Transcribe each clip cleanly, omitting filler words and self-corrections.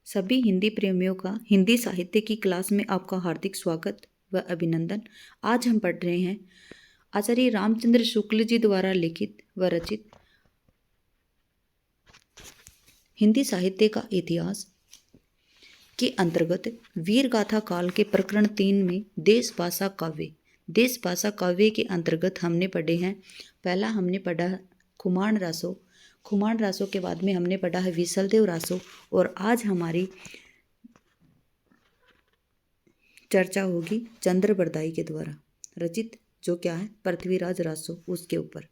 सभी हिंदी प्रेमियों का हिंदी साहित्य की क्लास में आपका हार्दिक स्वागत व अभिनंदन। आज हम पढ़ रहे हैं आचार्य रामचंद्र शुक्ल जी द्वारा लिखित व रचित हिंदी साहित्य का इतिहास के अंतर्गत वीर गाथा काल के प्रकरण 3 में देश भाषा काव्य। देश भाषा काव्य के अंतर्गत हमने पढ़े हैं, पहला हमने पढ़ा खुमान रासो, खुमान रासो के बाद में हमने पढ़ा है विसलदेव रासो, और आज हमारी चर्चा होगी चंद्रबरदाई के द्वारा रचित, जो क्या है पृथ्वीराज रासो, उसके ऊपर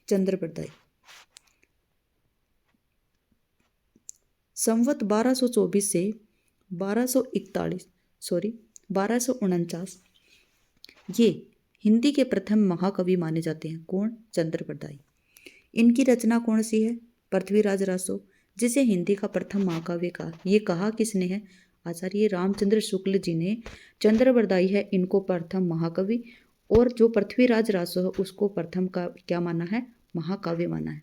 चंद्रबरदाई। संवत 1224 से 1249 ये हिंदी के प्रथम महाकवि माने जाते हैं। कौन? चंद्रबरदाई। इनकी रचना कौन सी है? पृथ्वीराज रासो, जिसे हिंदी का प्रथम महाकाव्य कहा। ये कहा किसने है? आचार्य रामचंद्र शुक्ल जी ने। चंद्रबरदाई है इनको प्रथम महाकवि, और जो पृथ्वीराज रासो है उसको प्रथम का क्या माना है? महाकाव्य माना है।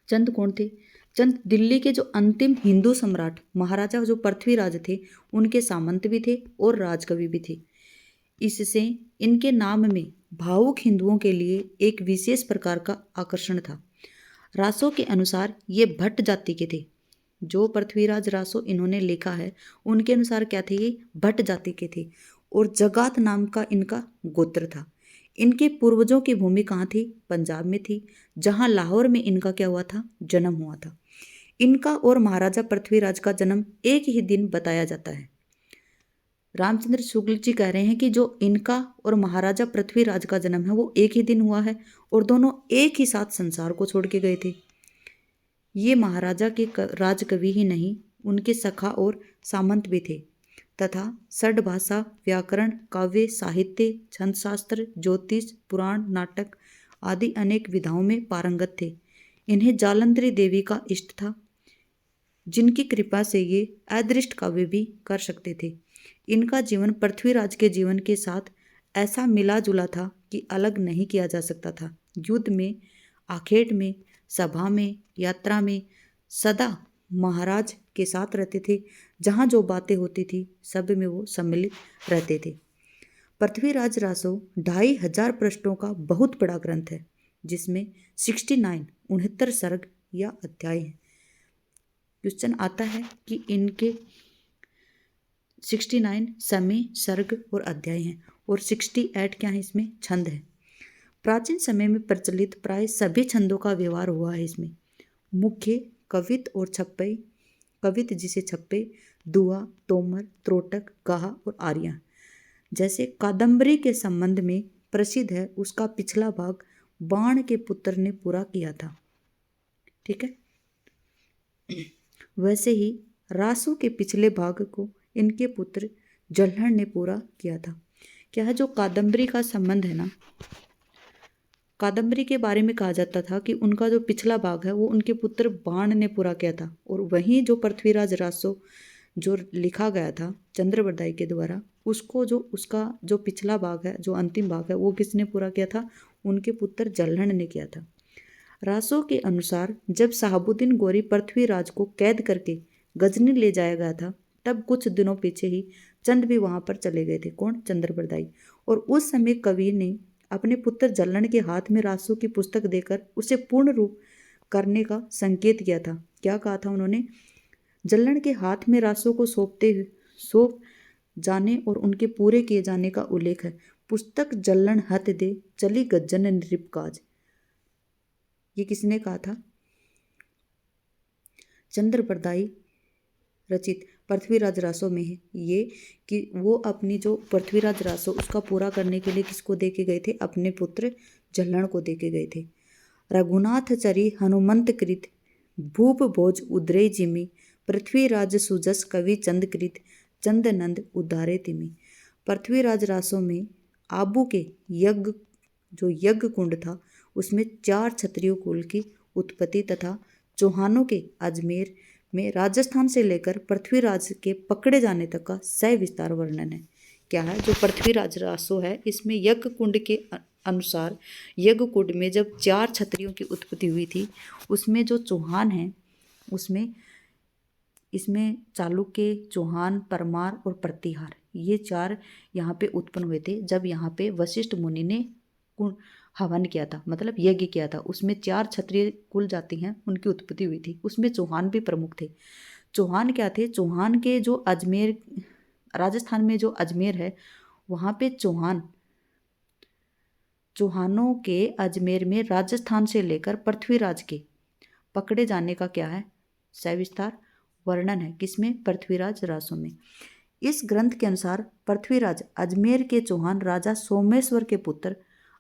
चंद कौन थे? चंद दिल्ली के जो अंतिम हिंदू सम्राट महाराजा जो पृथ्वीराज थे उनके सामंत भी थे और राजकवि भी थे। इससे इनके नाम में भावुक हिंदुओं के लिए एक विशेष प्रकार का आकर्षण था। रासो के अनुसार ये भट्ट जाति के थे। जो पृथ्वीराज रासो इन्होंने लिखा है उनके अनुसार क्या थे? ये भट्ट जाति के थे, और जगात नाम का इनका गोत्र था। इनके पूर्वजों की भूमि कहाँ थी? पंजाब में थी, जहाँ लाहौर में इनका क्या हुआ था? जन्म हुआ था। इनका और महाराजा पृथ्वीराज का जन्म एक ही दिन बताया जाता है। रामचंद्र शुक्ल जी कह रहे हैं कि जो इनका और महाराजा पृथ्वीराज का जन्म है वो एक ही दिन हुआ है, और दोनों एक ही साथ संसार को छोड़ के गए थे। ये महाराजा के राजकवि ही नहीं, उनके सखा और सामंत भी थे, तथा षड भाषा, व्याकरण, काव्य, साहित्य, छंद शास्त्र, ज्योतिष, पुराण, नाटक आदि अनेक विधाओं में पारंगत थे। इन्हें जालंधरी देवी का इष्ट था, जिनकी कृपा से ये अदृष्ट काव्य भी कर सकते थे। इनका जीवन पृथ्वीराज के जीवन के साथ ऐसा मिला जुला था कि अलग नहीं किया जा सकता था। युद्ध में, आखेट में, सभा में, यात्रा में सदा महाराज के साथ रहते थे। जहाँ जो बातें होती थी सब में वो सम्मिलित रहते थे। पृथ्वीराज रासो 2500 पृष्ठों का बहुत बड़ा ग्रंथ है, जिसमें 69 सर्ग या अध्याय हैं। क्वेश्चन आता है कि इनके 69 समय, सर्ग और अध्याय हैं, और 68 क्या है? इसमें छंद है। प्राचीन समय में प्रचलित प्राय सभी छंदों का व्यवहार हुआ है इसमें। मुख्य कवित और छप्पे, कवित जिसे छप्पे, दुआ, तोमर, त्रोटक, गाहा और आर्या। जैसे कादम्बरी के संबंध में प्रसिद्ध है, उसका पिछला भाग बाण के पुत्र ने पूरा किया था। ठीक है। वैसे ही रासो के पिछले भाग को इनके पुत्र जल्हण ने पूरा किया था। क्या है? जो कादम्बरी का संबंध है ना, कादम्बरी के बारे में कहा जाता था कि उनका जो पिछला भाग है वो उनके पुत्र बाण ने पूरा किया था, और वहीं जो पृथ्वीराज रासो जो लिखा गया था चंद्रबरदाई के द्वारा, उसको जो उसका जो पिछला भाग है, जो अंतिम भाग है, वो किसने पूरा किया था? उनके पुत्र जल्हण ने किया था। रासो के अनुसार जब शहाबुद्दीन गौरी पृथ्वीराज को कैद करके गजनी ले जाया गया था, तब कुछ दिनों पीछे ही चंद भी वहां पर चले गए थे। कौन? चंद्रबरदाई। और उस समय कवि ने अपने पुत्र जल्हण के हाथ में रासो की पुस्तक देकर उसे पूर्ण रूप करने का संकेत किया था। क्या कहा था उन्होंने? जल्हण के हाथ में रासो को सौंप जाने और उनके पूरे किए जाने का उल्लेख है। पुस्तक जल्हण हथ दे, चली गज्जन नृप काज। ये किसने कहा था? चंद्रबरदाई रचित पृथ्वीराज रासो में है ये, कि वो अपनी जो पृथ्वीराज रासो उसका पूरा करने के लिए किसको दे के गए थे? अपने पुत्र जल्हण को दे के गए थे। रघुनाथ चरी हनुमंत कृत, भूप भोज उदरे जिमी, पृथ्वीराज सुजस कवि चंद कृत, चंद नंद उदारे तिमी। पृथ्वीराज रासो में आबू के यज्ञ, जो यज्ञ कुंड था, उसमें 4 क्षत्रिय कुल की उत्पत्ति तथा चौहानों के अजमेर में राजस्थान से लेकर पृथ्वीराज के पकड़े जाने तक का सविस्तार वर्णन है। क्या है? जो पृथ्वीराज रासो है इसमें यज्ञ कुंड के अनुसार यज्ञ कुंड में जब 4 क्षत्रियों की उत्पत्ति हुई थी, उसमें जो चौहान हैं उसमें इसमें चालुक्य, चौहान, परमार और प्रतिहार, ये 4 यहाँ पे उत्पन्न हुए थे जब यहाँ पे वशिष्ठ मुनि ने हवन किया था, मतलब यज्ञ किया था। उसमें 4 क्षत्रिय कुल जाति हैं, उनकी उत्पत्ति हुई थी। उसमें चौहान भी प्रमुख थे। चौहान क्या थे? चौहान के जो अजमेर, राजस्थान में जो अजमेर है, वहाँ पे चौहानों के अजमेर में राजस्थान से लेकर पृथ्वीराज के पकड़े जाने का क्या है? सविस्तार वर्णन है। किसमें? पृथ्वीराज रासो में। इस ग्रंथ के अनुसार पृथ्वीराज अजमेर के चौहान राजा सोमेश्वर के पुत्र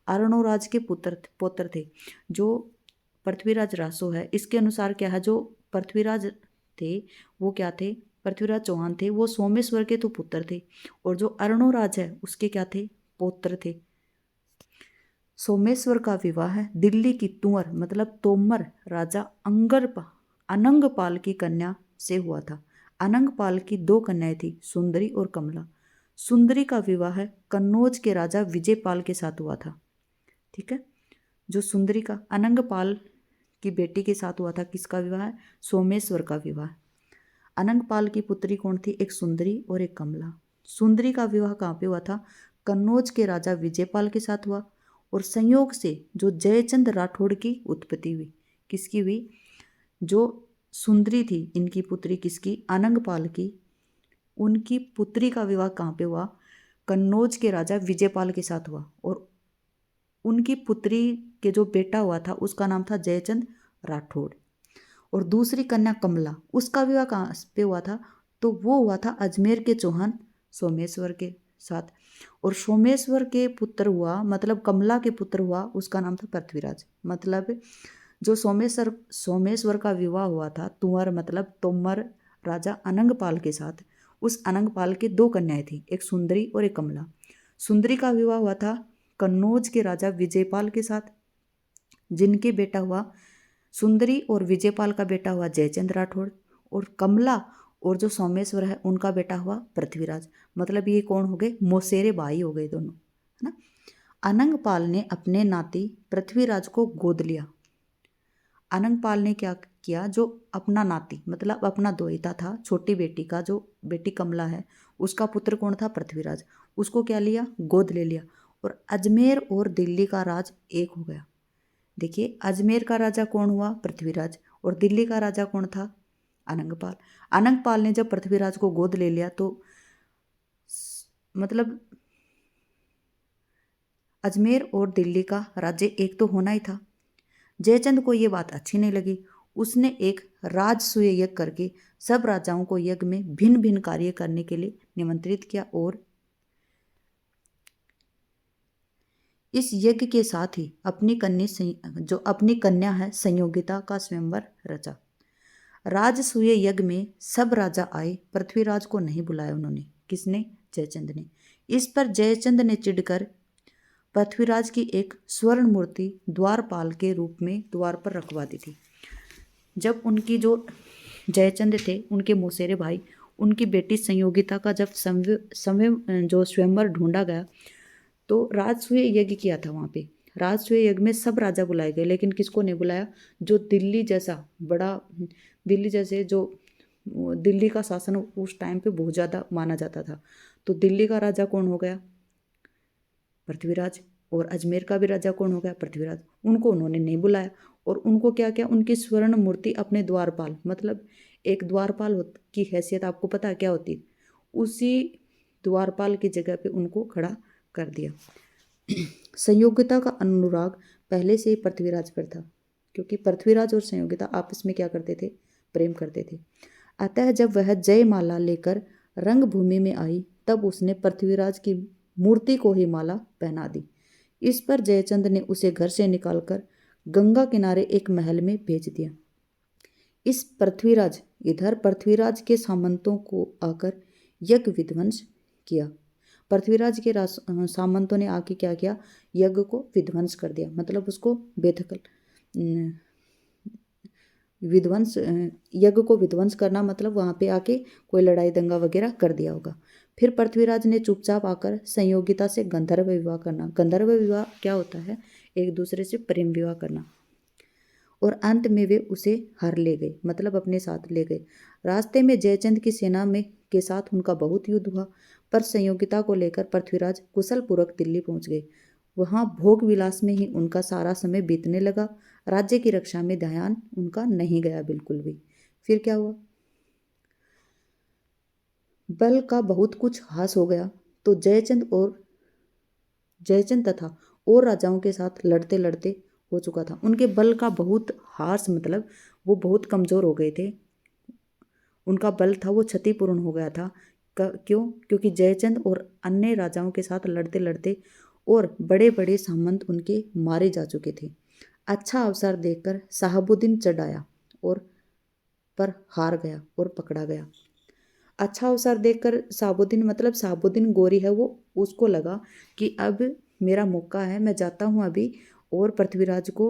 अरणोराज के पुत्र थे। जो पृथ्वीराज रासो है, इसके अनुसार क्या है, जो पृथ्वीराज थे वो क्या थे? पृथ्वीराज चौहान थे, वो सोमेश्वर के तो पुत्र थे, और जो अरणोराज है उसके क्या थे? पौत्र थे। सोमेश्वर का विवाह दिल्ली की तुंवर मतलब तोमर राजा अनंगपाल की कन्या से हुआ था। अनंगपाल की 2 कन्याएं थी, सुंदरी और कमला। सुंदरी का विवाह कन्नौज के राजा विजयपाल के साथ हुआ था। ठीक है, जो सुंदरी का अनंगपाल की बेटी के साथ हुआ था, किसका विवाह? सोमेश्वर का विवाह। अनंगपाल की पुत्री कौन थी? एक सुंदरी और एक कमला। सुंदरी का विवाह कहाँ पे हुआ था? कन्नौज के राजा विजयपाल के साथ हुआ, और संयोग से जो जयचंद राठौड़ की उत्पत्ति हुई। किसकी हुई? जो सुंदरी थी, इनकी पुत्री किसकी? अनंगपाल की। उनकी पुत्री का विवाह कहाँ पे हुआ? कन्नौज के राजा विजयपाल के साथ हुआ, और उनकी पुत्री के जो बेटा हुआ था उसका नाम था जयचंद राठौड़। और दूसरी कन्या कमला, उसका विवाह कहाँ पे हुआ था? तो वो हुआ था अजमेर के चौहान सोमेश्वर के साथ। और सोमेश्वर के पुत्र हुआ, मतलब कमला के पुत्र हुआ, उसका नाम था पृथ्वीराज। मतलब जो सोमेश्वर का विवाह हुआ था तुंवर मतलब तोमर राजा अनंगपाल के साथ, उस अनंगपाल के 2 कन्याएं थी, एक सुंदरी और एक कमला। सुंदरी का विवाह हुआ था कन्नौज के राजा विजयपाल के साथ, जिनके बेटा हुआ सुंदरी, और विजयपाल का बेटा हुआ जयचंद राठौड़। और कमला और जो सोमेश्वर है उनका बेटा हुआ पृथ्वीराज। मतलब ये कौन हो गए? मौसेरे भाई हो गए दोनों, है ना। अनंगपाल ने अपने नाती पृथ्वीराज को गोद लिया। अनंगपाल ने क्या किया? जो अपना नाती मतलब अपना दोहिता था, छोटी बेटी का, जो बेटी कमला है उसका पुत्र कौन था? पृथ्वीराज। उसको क्या लिया? गोद ले लिया। और अजमेर और दिल्ली का राज एक हो गया। देखिए, अजमेर का राजा कौन हुआ? पृथ्वीराज। और दिल्ली का राजा कौन था? अनंगपाल। अनंगपाल ने जब पृथ्वीराज को गोद ले लिया तो मतलब अजमेर और दिल्ली का राज्य एक तो होना ही था। जयचंद को ये बात अच्छी नहीं लगी। उसने एक राजसूय यज्ञ करके सब राजाओं को यज्ञ में भिन्न भिन्न कार्य करने के लिए निमंत्रित किया, और इस यज्ञ के साथ ही अपनी कन्या है संयोगिता का स्वयंवर रचा। राजसूय यज्ञ में सब राजा आए, पृथ्वीराज को नहीं बुलाया उन्होंने। किसने? जयचंद ने। इस पर जयचंद ने चिढ़कर पृथ्वीराज की एक स्वर्ण मूर्ति द्वारपाल के रूप में द्वार पर रखवा दी थी। जब उनकी जो जयचंद थे, उनके मौसेरे भाई, उनकी बेटी संयोगिता का जब स्वयंवर ढूंढा गया तो राजसूय यज्ञ किया था वहाँ पे। राजसूय यज्ञ में सब राजा बुलाए गए, लेकिन किसको नहीं बुलाया? जो दिल्ली का शासन उस टाइम पे बहुत ज़्यादा माना जाता था। तो दिल्ली का राजा कौन हो गया? पृथ्वीराज। और अजमेर का भी राजा कौन हो गया? पृथ्वीराज। उनको उन्होंने नहीं बुलाया, और उनको क्या किया? उनकी स्वर्ण मूर्ति अपने द्वारपाल, मतलब एक द्वारपाल की हैसियत आपको पता है क्या होती? उसी द्वारपाल की जगह पे उनको खड़ा कर दिया। संयोगिता का अनुराग पहले से ही पृथ्वीराज पर था, क्योंकि पृथ्वीराज और संयोगिता आपस में क्या करते थे? प्रेम करते थे। अतः जब वह जयमाला लेकर रंगभूमि में आई तब उसने पृथ्वीराज की मूर्ति को ही माला पहना दी। इस पर जयचंद ने उसे घर से निकालकर गंगा किनारे एक महल में भेज दिया। इधर पृथ्वीराज के सामंतों को आकर यज्ञ विध्वंस किया। पृथ्वीराज के सामंतों ने आके क्या किया? यज्ञ को विध्वंस कर दिया, मतलब उसको यज्ञ को विध्वंस करना मतलब वहाँ पे आके कोई लड़ाई दंगा वगैरह कर दिया होगा। फिर पृथ्वीराज ने चुपचाप आकर संयोगिता से गंधर्व विवाह करना। गंधर्व विवाह क्या होता है? एक दूसरे से प्रेम विवाह करना। और अंत में वे उसे हर ले गए, मतलब अपने साथ ले गए। रास्ते में जयचंद की सेना में के साथ उनका बहुत युद्ध हुआ, पर संयोगिता को लेकर पृथ्वीराज कुशलपूर्वक दिल्ली पहुंच गए। वहां भोग विलास में ही उनका सारा समय बीतने लगा। राज्य की रक्षा में ध्यान उनका नहीं गया बिल्कुल भी। फिर क्या हुआ? बल का बहुत कुछ हास हो गया, तो जयचंद तथा और राजाओं के साथ लड़ते लड़ते हो चुका था। उनके बल का बहुत हास, मतलब वो बहुत कमजोर हो गए थे। उनका बल था वो क्षतिपूर्ण हो गया था। क्यों? क्योंकि जयचंद और अन्य राजाओं के साथ लड़ते लड़ते और बड़े बड़े सामंत उनके मारे जा चुके थे। अच्छा अवसर देखकर शहाबुद्दीन चढ़ आया और पर हार गया और पकड़ा गया। अच्छा अवसर देखकर शहाबुद्दीन, मतलब शहाबुद्दीन गोरी है वो, उसको लगा कि अब मेरा मौका है, मैं जाता हूँ अभी और पृथ्वीराज को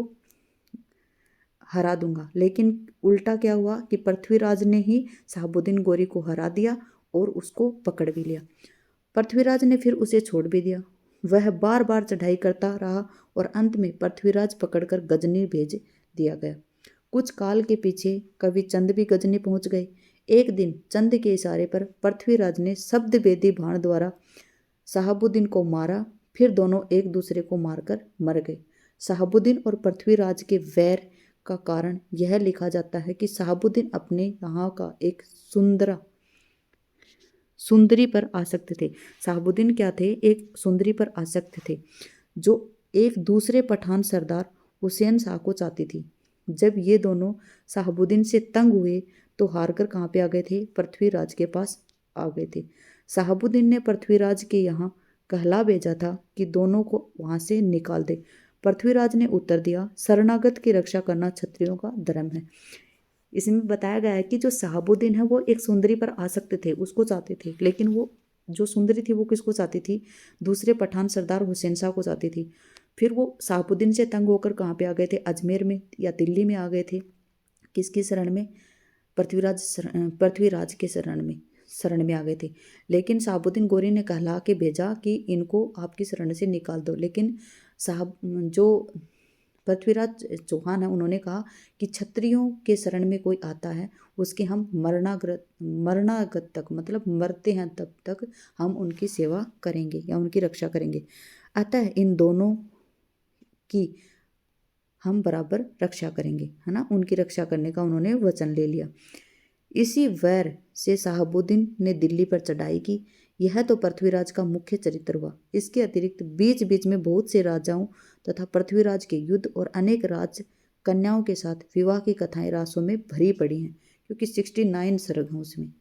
हरा दूंगा। लेकिन उल्टा क्या हुआ कि पृथ्वीराज ने ही शहाबुद्दीन गोरी को हरा दिया और उसको पकड़ भी लिया। पृथ्वीराज ने फिर उसे छोड़ भी दिया। वह बार बार चढ़ाई करता रहा और अंत में पृथ्वीराज पकड़कर गजनी भेज दिया गया। कुछ काल के पीछे कवि चंद भी गजनी पहुंच गए। एक दिन चंद के इशारे पर पृथ्वीराज ने शब्द वेदी बाण द्वारा शहाबुद्दीन को मारा। फिर दोनों एक दूसरे को मारकर मर गए। शहाबुद्दीन और पृथ्वीराज के वैर का कारण यह लिखा जाता है कि शहाबुद्दीन अपने यहाँ का एक सुंदरी पर आसक्त थे। शहाबुद्दीन क्या थे? एक सुंदरी पर आसक्त थे, जो एक दूसरे पठान सरदार हुसैन शाह को चाहती थी। जब ये दोनों शहाबुद्दीन से तंग हुए तो हारकर कहाँ पे आ गए थे? पृथ्वीराज के पास आ गए थे। शहाबुद्दीन ने पृथ्वीराज के यहाँ कहला भेजा था कि दोनों को वहाँ से निकाल दे। पृथ्वीराज ने उत्तर दिया, शरणागत की रक्षा करना क्षत्रियों का धर्म है। इसमें बताया गया है कि जो शहाबुद्दीन है वो एक सुंदरी पर आसक्त थे, उसको चाहते थे, लेकिन वो जो सुंदरी थी वो किसको चाहती थी? दूसरे पठान सरदार हुसैन शाह को चाहती थी। फिर वो शहाबुद्दीन से तंग होकर कहाँ पे आ गए थे? अजमेर में या दिल्ली में आ गए थे। किसकी शरण में? पृथ्वीराज के शरण में आ गए थे। लेकिन शहाबुद्दीन गोरी ने कहला के भेजा कि इनको आपकी शरण से निकाल दो। लेकिन जो पृथ्वीराज चौहान है उन्होंने कहा कि क्षत्रियों के शरण में कोई आता है उसके हम मरणागत तक, मतलब मरते हैं तब तक हम उनकी सेवा करेंगे या उनकी रक्षा करेंगे। अतः इन दोनों की हम बराबर रक्षा करेंगे, है ना। उनकी रक्षा करने का उन्होंने वचन ले लिया। इसी वैर से शहाबुद्दीन ने दिल्ली पर चढ़ाई की। यह तो पृथ्वीराज का मुख्य चरित्र हुआ। इसके अतिरिक्त बीच बीच में बहुत से राजाओं तथा पृथ्वीराज के युद्ध और अनेक राज कन्याओं के साथ विवाह की कथाएं रासों में भरी पड़ी हैं, क्योंकि 69 सर्ग हैं उसमें।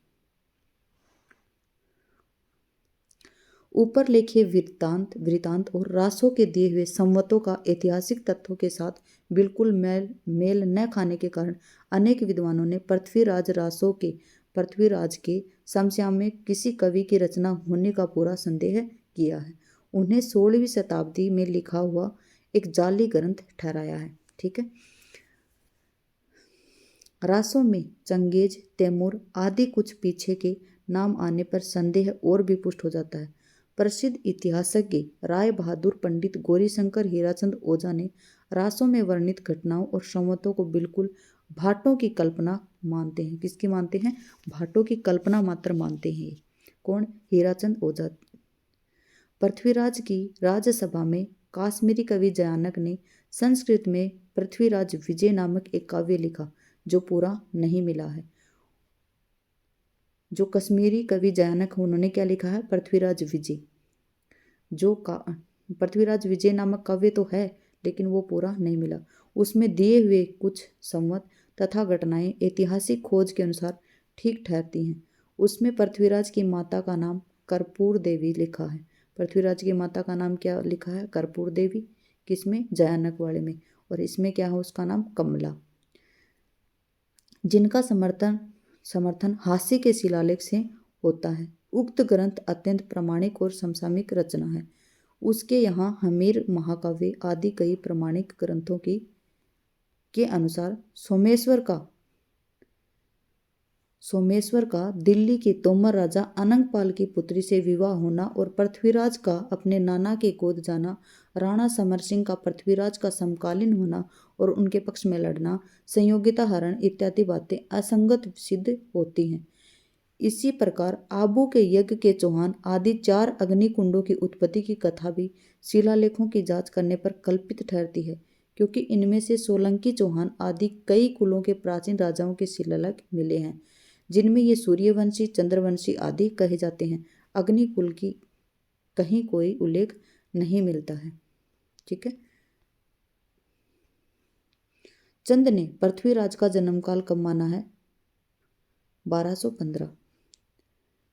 ऊपर लिखे वृतांत और रासों के दिए हुए संवतों का ऐतिहासिक तथ्यों के साथ बिल्कुल मेल न खाने के कारण अनेक विद्वानों ने पृथ्वीराज के समसामयिक किसी कवि की रचना होने का पूरा संदेह किया है। उन्हें 16वीं शताब्दी में लिखा हुआ एक जाली ग्रंथ ठहराया है। ठीक है। रासों में चंगेज, तैमूर आदि कुछ पीछे के नाम आने पर संदेह और भी पुष्ट हो जाता है। प्रसिद्ध इतिहासज्ञ राय बहादुर पंडित गौरीशंकर हीराचंद ओझा ने रासों में वर्णित घटनाओं और संवतों को बिल्कुल भाटों की कल्पना मानते हैं। किसकी मानते हैं? भाटों की कल्पना मात्र मानते हैं। कौन? हीराचंद ओझा। पृथ्वीराज की राजसभा में काश्मीरी कवि जयानक ने संस्कृत में पृथ्वीराज विजय नामक एक काव्य लिखा जो पूरा नहीं मिला है। जो कश्मीरी कवि जयानक उन्होंने क्या लिखा है? पृथ्वीराज विजय। पृथ्वीराज विजय नामक काव्य तो है लेकिन वो पूरा नहीं मिला। उसमें दिए हुए कुछ संवत तथा घटनाएं ऐतिहासिक खोज के अनुसार ठीक ठहरती हैं। उसमें पृथ्वीराज की माता का नाम कर्पूर देवी लिखा है। पृथ्वीराज की माता का नाम क्या लिखा है? कर्पूर देवी। किसमें? जयानक वाले में। और इसमें क्या है? उसका नाम कमला। जिनका समर्थन हास्य के शिलालेख से होता है। उक्त ग्रंथ अत्यंत प्रामाणिक और समसामयिक रचना है। उसके यहाँ हमीर महाकाव्य आदि कई प्रामाणिक ग्रंथों के अनुसार सोमेश्वर का सोमेश्वर का दिल्ली के तोमर राजा अनंगपाल की पुत्री से विवाह होना और पृथ्वीराज का अपने नाना के गोद जाना, राणा समर सिंह का पृथ्वीराज का समकालीन होना और उनके पक्ष में लड़ना, संयोगिता हरण इत्यादि बातें असंगत सिद्ध होती हैं। इसी प्रकार आबू के यज्ञ के चौहान आदि 4 अग्निकुंडों की उत्पत्ति की कथा भी शिलालेखों की जांच करने पर कल्पित ठहरती है, क्योंकि इनमें से सोलंकी चौहान आदि कई कुलों के प्राचीन राजाओं के शिलालेख मिले हैं, जिनमें ये सूर्यवंशी, चंद्रवंशी आदि कहे जाते हैं। अग्निकुल की कहीं कोई उल्लेख नहीं मिलता है। ठीक है। चंद ने पृथ्वीराज का जन्मकाल कब माना है? 1215।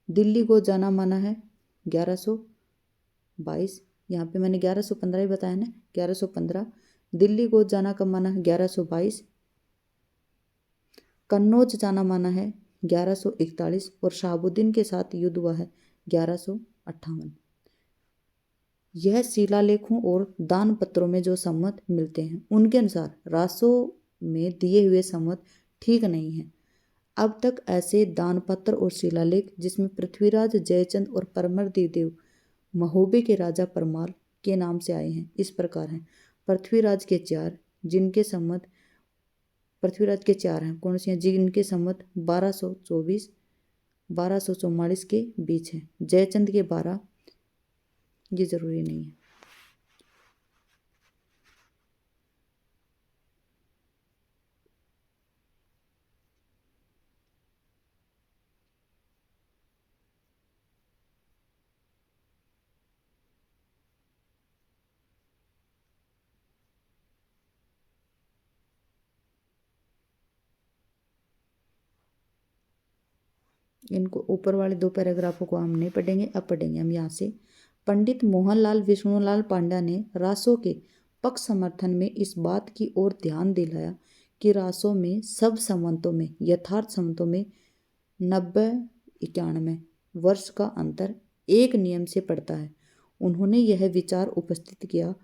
दिल्ली को जाना माना है 1122। यहाँ पे मैंने 1115 ही बताया ना, 1115। दिल्ली को जाना कब माना है? 1122। कन्नौज जाना माना है 1141 और शहाबुद्दीन के साथ युद्ध हुआ है 1158। यह शिलालेखों और दान पत्रों में जो सम्मत मिलते हैं उनके अनुसार रासो में दिए हुए सम्मत ठीक नहीं है। अब तक ऐसे दान पत्र और शिलालेख जिसमें पृथ्वीराज जयचंद और परमर देव महोबे के राजा परमार के नाम से आए हैं इस प्रकार हैं। पृथ्वीराज के 4 जिनके सम्मत पृथ्वीराज के 4 हैं, कौन से हैं? जिनके सम्मत 1224 1244 के बीच है। जयचंद के 12, ये जरूरी नहीं है। इनको ऊपर वाले 2 पैराग्राफों को हम नहीं पढ़ेंगे, अब पढ़ेंगे हम यहाँ से। पंडित मोहनलाल विष्णुलाल पांड्या ने रासो के पक्ष समर्थन में इस बात की ओर ध्यान दिलाया कि रासो में सब संवतों में यथार्थ संवतों में 90-91 वर्ष का अंतर एक नियम से पड़ता है। उन्होंने यह विचार उपस्थित किया,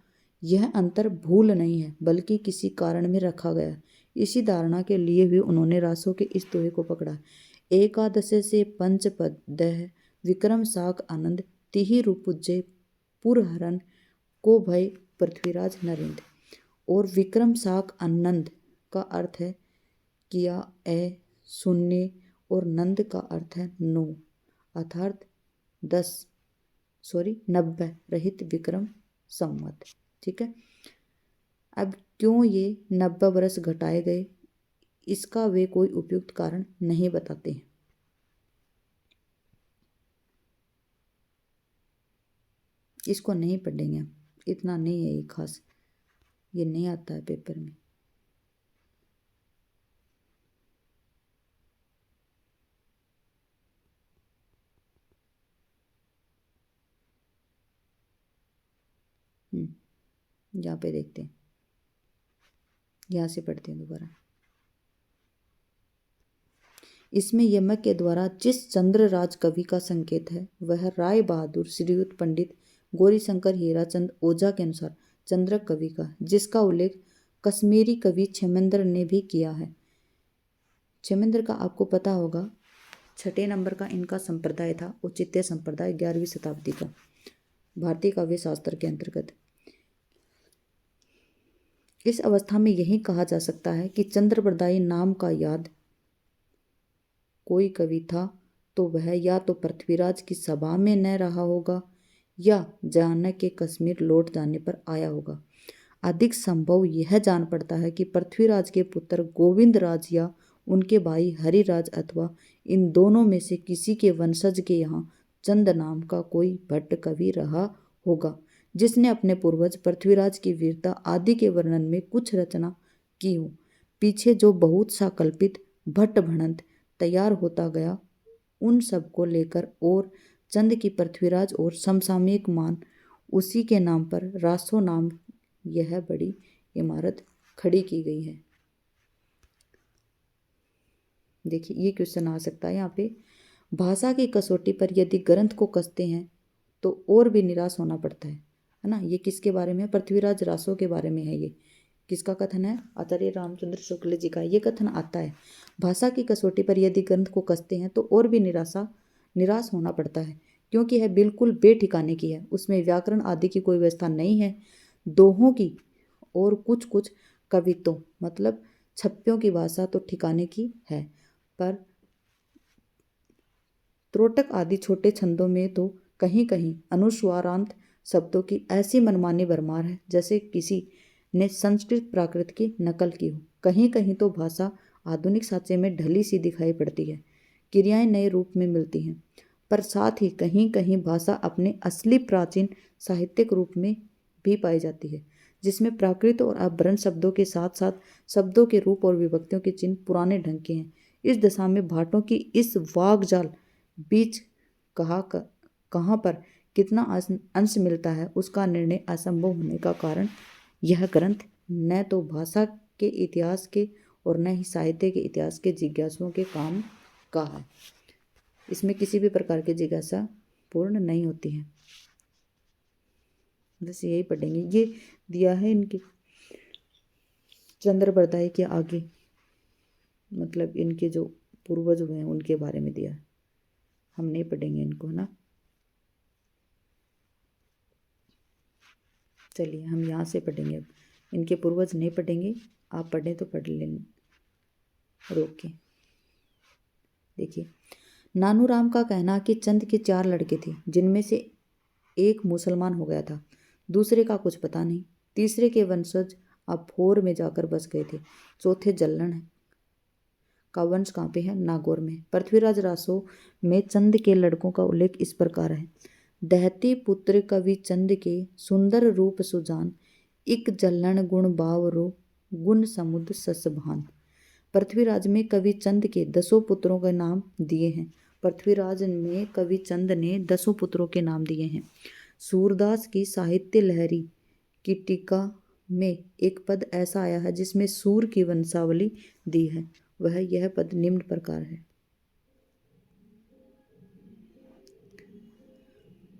यह अंतर भूल नहीं है बल्कि किसी कारण में रखा गया। इसी धारणा के लिए हुए उन्होंने रासो के इस दोहे को पकड़ा, एकादश से पंचपद दह विक्रम साक आनंद तिहि रूपुज्जय पुरहरन को भय पृथ्वीराज नरेंद्र। और विक्रम साक आनंद का अर्थ है किया शून्य और नंद का अर्थ है 9 अर्थात 90 रहित विक्रम संवत। ठीक है। अब क्यों ये 90 वर्ष घटाए गए, इसका वे कोई उपयुक्त कारण नहीं बताते हैं। इसको नहीं पढ़ेंगे, इतना नहीं है ये खास, ये नहीं आता है पेपर में। यहाँ पे देखते हैं, यहाँ से पढ़ते हैं दोबारा। इसमें यमक के द्वारा जिस चंद्रराज कवि का संकेत है वह राय बहादुर श्रीयुत पंडित गौरीशंकर हीराचंद ओझा के अनुसार चंद्रक कवि का, जिसका उल्लेख कश्मीरी कवि क्षेमेंद्र ने भी किया है। क्षेमेंद्र का आपको पता होगा 6 नंबर का इनका संप्रदाय था, औचित्य संप्रदाय, 11वीं शताब्दी का, भारतीय काव्य शास्त्र के अंतर्गत। इस अवस्था में यही कहा जा सकता है कि चंद्रप्रदायी नाम का याद कोई कवि था तो वह या तो पृथ्वीराज की सभा में न रहा होगा या जानक के कश्मीर लौट जाने पर आया होगा। अधिक संभव यह जान पड़ता है कि पृथ्वीराज के पुत्र गोविंद राज या उनके भाई हरिराज अथवा इन दोनों में से किसी के वंशज के यहाँ चंद नाम का कोई भट्ट कवि रहा होगा, जिसने अपने पूर्वज पृथ्वीराज की वीरता आदि के वर्णन में कुछ रचना की हो। पीछे जो बहुत सा कल्पित भट्ट भणंत तैयार होता गया उन सब को लेकर और चंद की पृथ्वीराज और समसामयिक मान उसी के नाम पर रासो नाम यह बड़ी इमारत खड़ी की गई है। देखिए ये क्वेश्चन आ सकता है यहाँ पे, भाषा की कसौटी पर यदि ग्रंथ को कसते हैं तो और भी निराश होना पड़ता है ना। ये किसके बारे में? पृथ्वीराज रासो के बारे में है ये। किसका कथन है? आचार्य रामचंद्र शुक्ल जी का। ये कथन आता है, भाषा की कसौटी पर यदि ग्रंथ को कसते हैं तो और भी निराश होना पड़ता है, क्योंकि यह बिल्कुल बेठिकाने की है। उसमें व्याकरण आदि की कोई व्यवस्था नहीं है, दोहों की और कुछ कुछ कवित्वों मतलब छप्पियों की भाषा तो ठिकाने की है, पर त्रोटक आदि छोटे छंदों में तो कहीं कहीं अनुस्वारांत शब्दों की ऐसी मनमानी भरमार है जैसे किसी ने संस्कृत प्राकृत की नकल की हो। कहीं कहीं तो भाषा आधुनिक साँचे में ढली सी दिखाई पड़ती है, क्रियाएं नए रूप में मिलती हैं, पर साथ ही कहीं कहीं भाषा अपने असली प्राचीन साहित्यिक रूप में भी पाई जाती है, जिसमें प्राकृत और अपभ्रंश शब्दों के साथ साथ शब्दों के रूप और विभक्तियों के चिन्ह पुराने ढंग के हैं। इस दशा में भाटों की इस वागजाल बीच कहाँ पर कितना अंश मिलता है उसका निर्णय असंभव होने का कारण यह ग्रंथ न तो भाषा के इतिहास के और न ही साहित्य के इतिहास के जिज्ञासुओं के काम का है। इसमें किसी भी प्रकार की जिज्ञासा पूर्ण नहीं होती है। बस यही पढ़ेंगे। ये दिया है इनके चंद्र बरदाई के आगे, मतलब इनके जो पूर्वज हुए हैं उनके बारे में दिया है। हम नहीं पढ़ेंगे इनको, है ना। चलिए हम यहाँ से पढ़ेंगे, इनके पूर्वज नहीं पढ़ेंगे, आप पढ़ें तो पढ़ लें रोक के। देखिए, नानूराम का कहना कि चंद के 4 लड़के थे, जिनमें से एक मुसलमान हो गया था, दूसरे का कुछ पता नहीं, तीसरे के वंशज अभोर में जाकर बस गए थे, चौथे जल्लन का वंश कहाँ पे है? नागौर में। पृथ्वीराज रासो में चंद के लड़कों का उल्लेख इस प्रकार है। दहती पुत्र कवि चंद के सुंदर रूप सुजान, इक जल्लन गुण बावरो गुण समुद्र ससभान। पृथ्वीराज में कवि चंद के 10 पुत्रों के नाम दिए हैं। पृथ्वीराज में कवि चंद ने 10 पुत्रों के नाम दिए हैं। सूरदास की साहित्य लहरी की टीका में एक पद ऐसा आया है जिसमें सूर की वंशावली दी है। वह यह पद निम्न प्रकार है।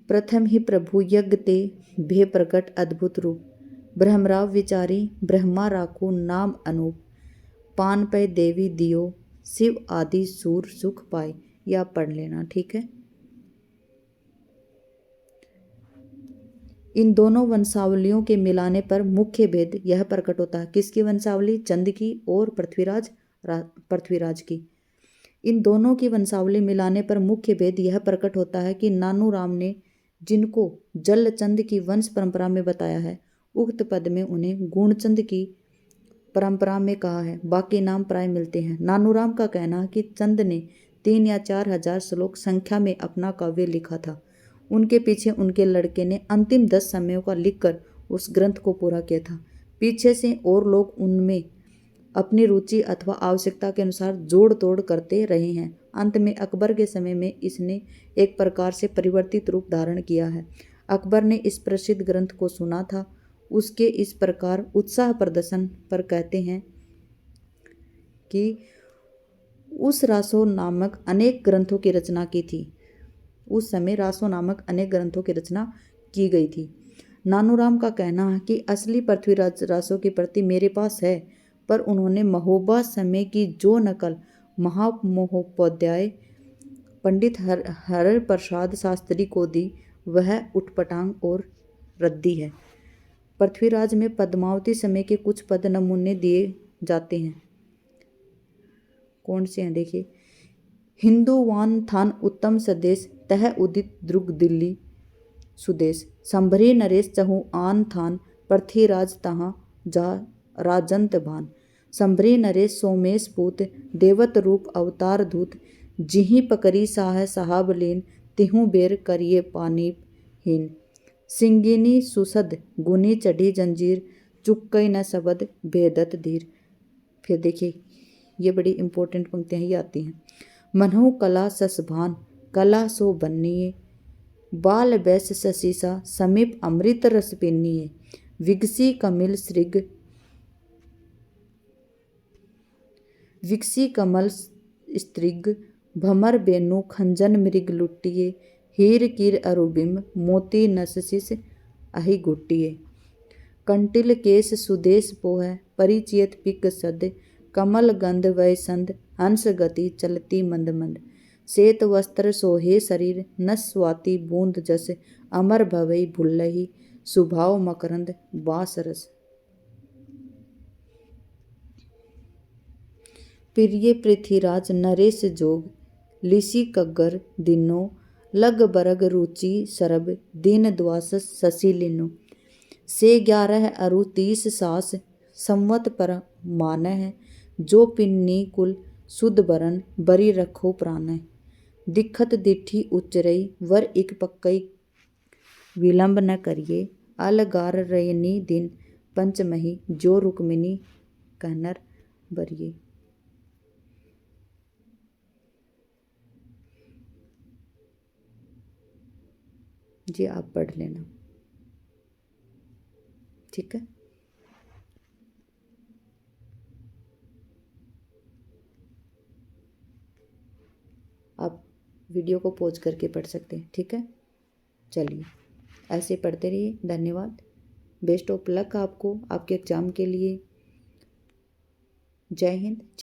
प्रथम ही प्रभु यज्ञ ते भे प्रकट अद्भुत रूप, ब्रह्मराव विचारी ब्रह्मा राखो नाम अनूप, पान पे देवी दियो शिव आदि सूर सुख पाए। या पढ़ लेना, ठीक है। इन दोनों वंशावलियों के मिलाने पर मुख्य भेद यह प्रकट होता है। किसकी वंशावली? चंद की और पृथ्वीराज की। इन दोनों की वंशावली मिलाने पर मुख्य भेद यह प्रकट होता है कि नानूराम ने जिनको जलचंद की वंश परंपरा में बताया है, उक्त पद में उन्हें गुणचंद की परंपरा में कहा है। बाकी नाम प्राय मिलते हैं। नानूराम का कहना है कि चंद ने 3 या 4 हजार श्लोक संख्या में अपना काव्य लिखा था। उनके पीछे उनके लड़के ने अंतिम 10 समयों का लिखकर उस ग्रंथ को पूरा किया था। पीछे से और लोग उनमें अपनी रुचि अथवा आवश्यकता के अनुसार जोड़ तोड़ करते रहे हैं। अंत में अकबर के समय में इसने एक प्रकार से परिवर्तित रूप धारण किया है। अकबर ने इस प्रसिद्ध ग्रंथ को सुना था। उसके इस प्रकार उत्साह प्रदर्शन पर कहते हैं कि उस रासो नामक अनेक ग्रंथों की रचना की थी। उस समय रासो नामक अनेक ग्रंथों की रचना की गई थी। नानूराम का कहना है कि असली पृथ्वीराज रासो की प्रति मेरे पास है, पर उन्होंने महोबा समय की जो नकल महामहोपाध्याय पंडित हर प्रसाद शास्त्री को दी, वह उटपटांग और रद्दी है। पृथ्वीराज में पद्मावती समय के कुछ पद नमूने दिए जाते हैं। कौन से हैं? देखिए, हिंदुवान थान उत्तम सदेश, तह उदित द्रुग दिल्ली सुदेश, संभरी नरेश चहु आन थान, पृथ्वीराज तहाँ जा राजंत भान। संभरी नरेश सोमेश पूत, देवत रूप अवतार दूत, जिहि पकरी साह साहब लीन, तिहु बेर करिए पानी हीन। सिंगिनी सुसद गुनी चढ़ी जंजीर, चुक्कई न सबद भेदत धीर। फिर देखिए, ये बड़ी इंपॉर्टेंट पंक्तियाँ ही आती हैं। मनहु कला ससभान, कला सो बन्नीए, बाल बैस ससीसा, समीप अमृत रस पीनीए। विगसी कमिल श्रिग, विकसी कमल स्त्रिग, भमर बेनु खंजन मृग लुट्टिए, हीर कीर अरुबिम, मोती नससिस अहि गुट्टिए। कंटिल केस सुदेश पोह परिचियत पिक सद कमल गंध वय संध हंस गति चलती मंद मंद श्वेत वस्त्र सोहे शरीर न स्वाति बूंद जस अमर भवई भुल्लही सुभाव मकरंद बासरस प्रिय पृथ्वीराज नरेश जोग लिसी कग्गर दिनो लग बरग रुचि सरब दीन द्वासस शशि लिनो से 11 अरु 30 सास संवत पर मान है जो पिन्नी कुल सुध बरन बरी रखो प्राण है दिखत दिठी उच्चरई वर इक पक्कई विलंब न करिए अलगार रयनी दिन पंचमही जो रुक्मिनी कहनर बरिए। जी आप पढ़ लेना, ठीक है। आप वीडियो को पॉज करके पढ़ सकते हैं, ठीक है। चलिए ऐसे पढ़ते रहिए। धन्यवाद। बेस्ट ऑफ लक आपको आपके एग्ज़ाम के लिए। जय हिंद।